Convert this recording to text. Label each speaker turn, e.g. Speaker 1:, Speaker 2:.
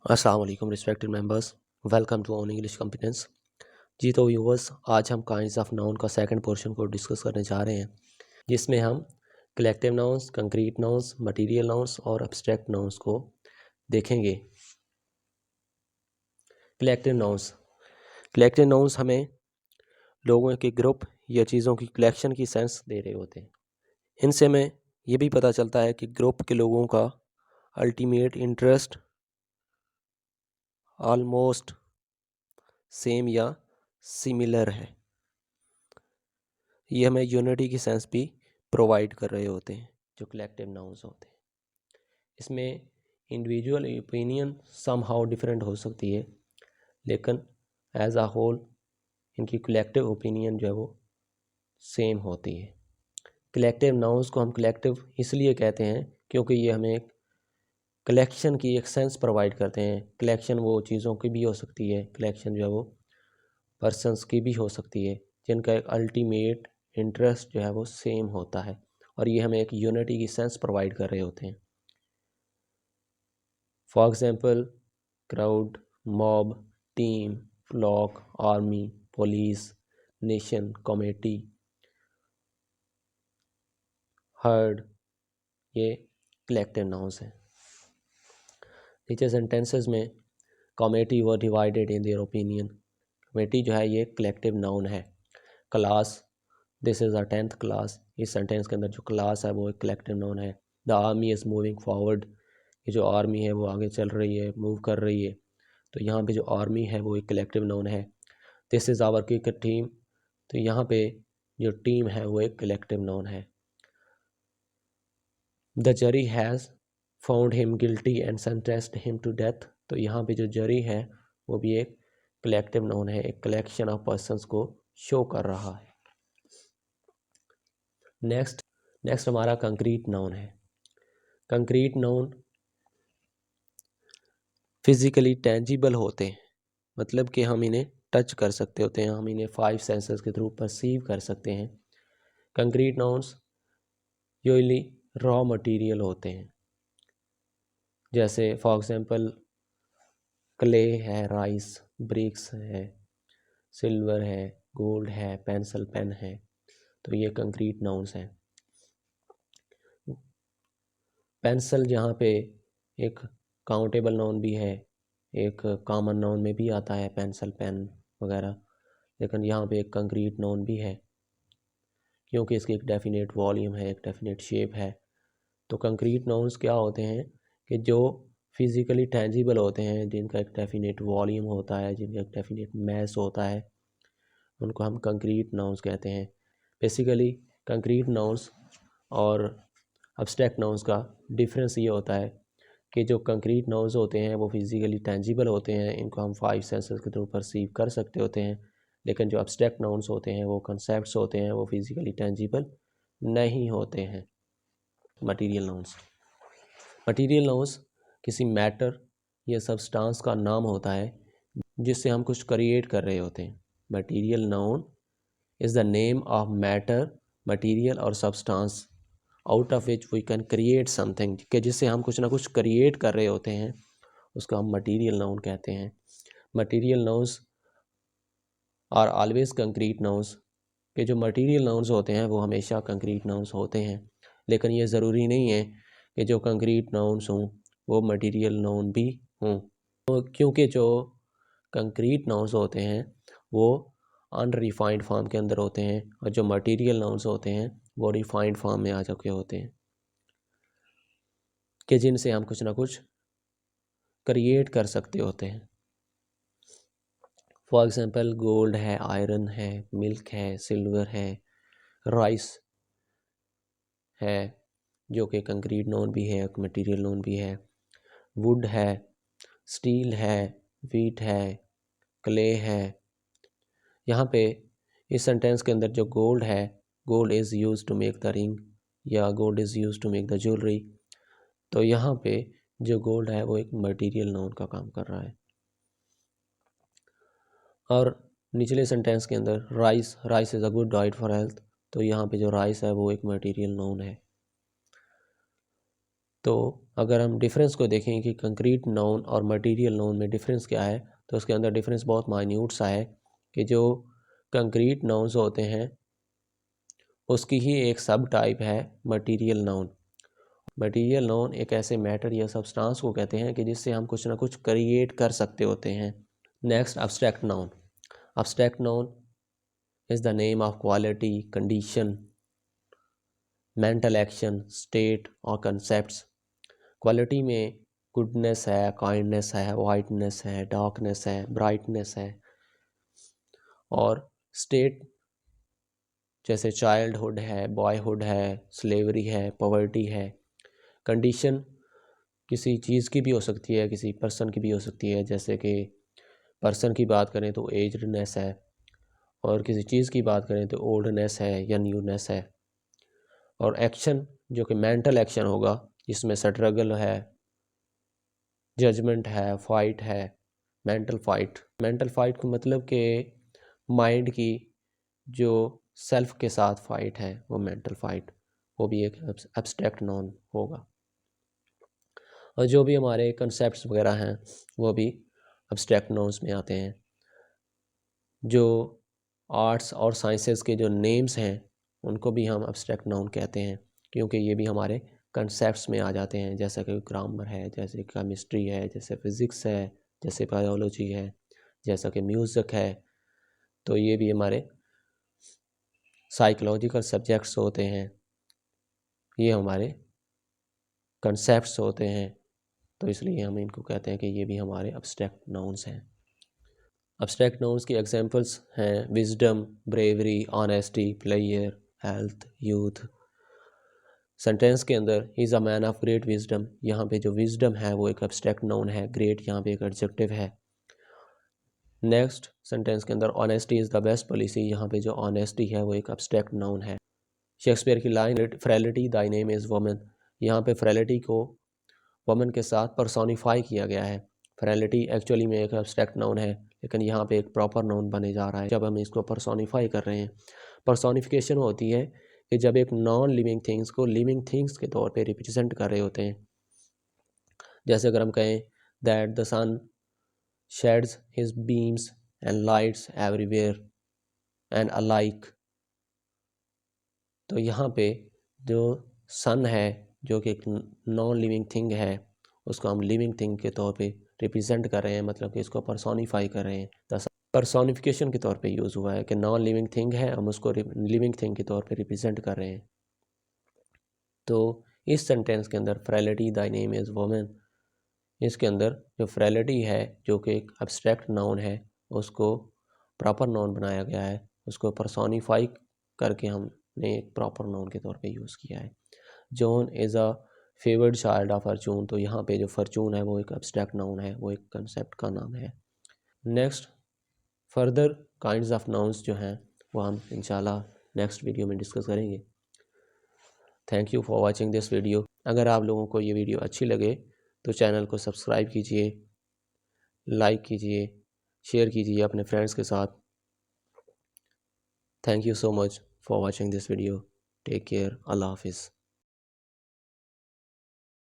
Speaker 1: अस्सलाम वालेकुम respected members, welcome to on English competence. जी तो व्यूवर्स, आज हम काइंड्स ऑफ नाउन का सेकंड पोर्शन को डिस्कस करने जा रहे हैं, जिसमें हम collective nouns, concrete nouns, material nouns और एब्स्ट्रैक्ट नाउन्स को देखेंगे। कलेक्टिव नाउन्स हमें लोगों के ग्रुप या चीज़ों की कलेक्शन की सेंस दे रहे होते हैं। इनसे हमें ये भी पता चलता है कि ग्रुप के लोगों का अल्टीमेट इंटरेस्ट ऑलमोस्ट सेम या सिमिलर है। ये हमें यूनिटी की सेंस भी प्रोवाइड कर रहे होते हैं जो कलेक्टिव नाउन्स होते हैं। इसमें individual opinion somehow different हो सकती है, लेकिन एज अ होल इनकी कलेक्टिव ओपिनियन जो है वो सेम होती है। कलेक्टिव नाउन्स को हम कलेक्टिव इसलिए कहते हैं क्योंकि ये हमें एक कलेक्शन की एक सेंस प्रोवाइड करते हैं। कलेक्शन वो चीज़ों की भी हो सकती है, कलेक्शन जो है वो पर्सन्स की भी हो सकती है, जिनका एक अल्टीमेट इंटरेस्ट जो है वो सेम होता है और ये हमें एक यूनिटी की सेंस प्रोवाइड कर रहे होते हैं। For example crowd, mob, team, flock, army, police, nation, committee, herd, ये कलेक्टिव नाउन्स हैं। नीचे सेंटेंसेस में committee were divided in their opinion. Committee जो है ये कलेक्टिव नाउन है। Class, this is a 10th class, इस सेंटेंस के अंदर जो क्लास है वो एक कलेक्टिव नाउन है। The army is moving forward, ये जो आर्मी है वो आगे चल रही है, मूव कर रही है, तो यहाँ पे जो आर्मी है वो एक कलेक्टिव नाउन है। This is our cricket team, तो यहाँ पे जो टीम है वो एक कलेक्टिव नाउन है। The jury has found him guilty and sentenced him to death, तो यहाँ पे जो जरी है वो भी एक कलेक्टिव नाउन है, एक कलेक्शन ऑफ पर्सन्स को शो कर रहा है। नेक्स्ट हमारा कंक्रीट नाउन है। कंक्रीट नाउन फिजिकली टेंजिबल होते हैं, मतलब कि हम इन्हें टच कर सकते होते हैं, हम इन्हें 5 सेंसेस के थ्रू परसीव कर सकते हैं। Concrete nouns usually raw material होते हैं, जैसे फॉर एग्जांपल क्ले है, राइस, ब्रिक्स है, सिल्वर है, गोल्ड है, पेंसिल पेन है, तो ये कंक्रीट नाउन्स हैं। पेंसिल जहाँ पे एक काउंटेबल नाउन भी है, एक कॉमन नाउन में भी आता है पेंसिल पेन वगैरह, लेकिन यहाँ पे एक कंक्रीट नाउन भी है क्योंकि इसकी एक डेफिनेट वॉल्यूम है, एक डेफिनेट शेप है। तो कंक्रीट नाउन्स क्या होते हैं कि जो फिज़िकली टेंजिबल होते हैं, जिनका एक डेफिनेट वॉल्यूम होता है, जिनका एक डेफिनेट मैस होता है, उनको हम कंक्रीट नाउन्स कहते हैं। बेसिकली कंक्रीट नाउन्स और एब्स्ट्रैक्ट नाउन्स का डिफरेंस ये होता है कि जो कंक्रीट नाउन्स होते हैं वो फिज़िकली टेंजिबल होते हैं, इनको हम 5 सेंसेस के थ्रू परसीव कर सकते होते हैं, लेकिन जो एब्स्ट्रैक्ट नाउन्स होते हैं, वो कंसेप्ट्स होते हैं, वो फिज़िकली टेंजिबल नहीं होते हैं। मटीरियल नाउन्स किसी मैटर या सब्सटेंस का नाम होता है जिससे हम कुछ क्रिएट कर रहे होते हैं। Material noun is the name of matter, material और substance out of which we can create something, कि जिससे हम कुछ ना कुछ क्रिएट कर रहे होते हैं, उसको हम मटीरियल नाउन कहते हैं। Material nouns are always concrete nouns, के जो मटीरियल नाउन्स होते हैं वो हमेशा कंक्रीट नाउन्स होते हैं, लेकिन ये ज़रूरी नहीं है कि जो कंक्रीट नाउन्स हों वो मटीरियल नाउन भी हों, तो क्योंकि जो कंक्रीट नाउन्स होते हैं वो अनरिफाइंड फॉर्म के अंदर होते हैं और जो मटीरियल नाउन्स होते हैं वो रिफाइंड फॉर्म में आ चुके होते हैं, कि जिनसे हम कुछ ना कुछ क्रिएट कर सकते होते हैं। फॉर एग्जांपल गोल्ड है, आयरन है, मिल्क है, सिल्वर है, राइस है जो कि कंक्रीट नाउन भी है, एक मटेरियल नाउन भी है, वुड है, स्टील है, व्हीट है, क्ले है। यहाँ पे इस सेंटेंस के अंदर जो गोल्ड है, gold is use to make the ring या gold is use to make the jewellery, तो यहाँ पे जो गोल्ड है वो एक मटेरियल नाउन का काम कर रहा है। और निचले सेंटेंस के अंदर rice is a good diet for health, तो यहाँ पे जो राइस है वो एक मटेरियल नाउन है। तो अगर हम डिफरेंस को देखें कि कंक्रीट नाउन और मटेरियल नाउन में डिफरेंस क्या है, तो उसके अंदर डिफरेंस बहुत माइन्यूट सा है कि जो कंक्रीट नाउन्स होते हैं उसकी ही एक सब टाइप है मटेरियल नाउन। मटेरियल नाउन एक ऐसे मैटर या सब्सटेंस को कहते हैं कि जिससे हम कुछ ना कुछ क्रिएट कर सकते होते हैं। Next, abstract noun. Abstract noun is the name of quality, condition, mental action, state और कंसेप्ट्स। क्वालिटी में गुडनेस है, काइंडनेस है, वाइटनेस है, डार्कनेस है, ब्राइटनेस है। और स्टेट जैसे चाइल्डहुड है, बॉयहुड है, स्लेवरी है, पॉवर्टी है। कंडीशन किसी चीज़ की भी हो सकती है, किसी पर्सन की भी हो सकती है, जैसे कि पर्सन की बात करें तो एजडनेस है, और किसी चीज़ की बात करें तो ओल्डनेस है या न्यूनेस है। और एक्शन जो कि मेंटल एक्शन होगा, जिसमें स्ट्रगल है, जजमेंट है, फाइट है। मेंटल फाइट का मतलब कि माइंड की जो सेल्फ के साथ फाइट है वो मेंटल फाइट, वो भी एक एब्स्ट्रैक्ट नाउन होगा। और जो भी हमारे कंसेप्ट्स वगैरह हैं वो भी एब्स्ट्रैक्ट नाउन्स में आते हैं। जो आर्ट्स और साइंसेस के जो नेम्स हैं उनको भी हम एब्स्ट्रैक्ट नाउन कहते हैं, क्योंकि ये भी हमारे कंसेप्ट्स में आ जाते हैं, जैसे कि ग्रामर है, जैसे केमिस्ट्री है, जैसे फिज़िक्स है, जैसे बायोलॉजी है, जैसा कि म्यूज़िक है। तो ये भी हमारे साइकोलॉजिकल सब्जेक्ट्स होते हैं, ये हमारे कंसेप्ट्स होते हैं, तो इसलिए हम इनको कहते हैं कि ये भी हमारे एब्स्ट्रैक्ट नाउन्स हैं। एब्स्ट्रैक्ट नाउन्स की एग्जांपल्स हैं wisdom, bravery, honesty, player, health, youth. Sentence के अंदर he is a man of great wisdom, यहाँ पे जो विजडम है वो एक एब्स्ट्रैक्ट नाउन है, ग्रेट यहाँ पे एक एडजेक्टिव है। नेक्स्ट सेंटेंस के अंदर honesty is the best policy, यहाँ पे जो ऑनेस्टी है वो एक एब्स्ट्रैक्ट नाउन है। शेक्सपियर की line frailty Dai name is woman, यहाँ पे फ्रेलिटी को वुमन के साथ पर्सोनिफाई किया गया है। फ्रेलिटी एक्चुअली में एक एब्स्ट्रैक्ट नाउन है, लेकिन यहाँ पे एक प्रॉपर नाउन बने जा रहा है जब हम इसको पर्सोनिफाई कर रहे हैं। पर्सोनिफिकेशन होती है कि जब एक नॉन लिविंग थिंग्स को लिविंग थिंग्स के तौर पे रिप्रेजेंट कर रहे होते हैं। जैसे अगर हम कहें that the sun sheds his beams and lights everywhere and alike, तो यहाँ पे जो सन है जो कि एक नॉन लिविंग थिंग है उसको हम लिविंग थिंग के तौर पे रिप्रेजेंट कर रहे हैं, मतलब कि इसको पर्सोनिफाई कर रहे हैं। द पर्सोनिफिकेशन के तौर पे यूज़ हुआ है कि नॉन लिविंग थिंग है, हम उसको लिविंग थिंग के तौर पे रिप्रेजेंट कर रहे हैं। तो इस सेंटेंस के अंदर frailty Dai name is woman, इसके अंदर जो फ्रेलिटी है जो कि एक एब्स्ट्रैक्ट नाउन है उसको प्रॉपर नाउन बनाया गया है, उसको पर्सोनिफाई करके हमने एक प्रॉपर नाउन के तौर पे यूज़ किया है। John is a favoured child of Fortune, तो यहाँ पे जो फॉर्चून है वो एक एब्स्ट्रैक्ट नाउन है, वो एक कंसेप्ट का नाम है। Next further kinds of nouns जो हैं वो हम इंशाल्लाह नेक्स्ट वीडियो में डिस्कस करेंगे। Thank you for watching this video. अगर आप लोगों को ये वीडियो अच्छी लगे तो चैनल को सब्सक्राइब कीजिए, लाइक कीजिए, शेयर कीजिए अपने फ्रेंड्स के साथ। Thank you so much for watching this video. Take care. अल्लाह हाफिज़।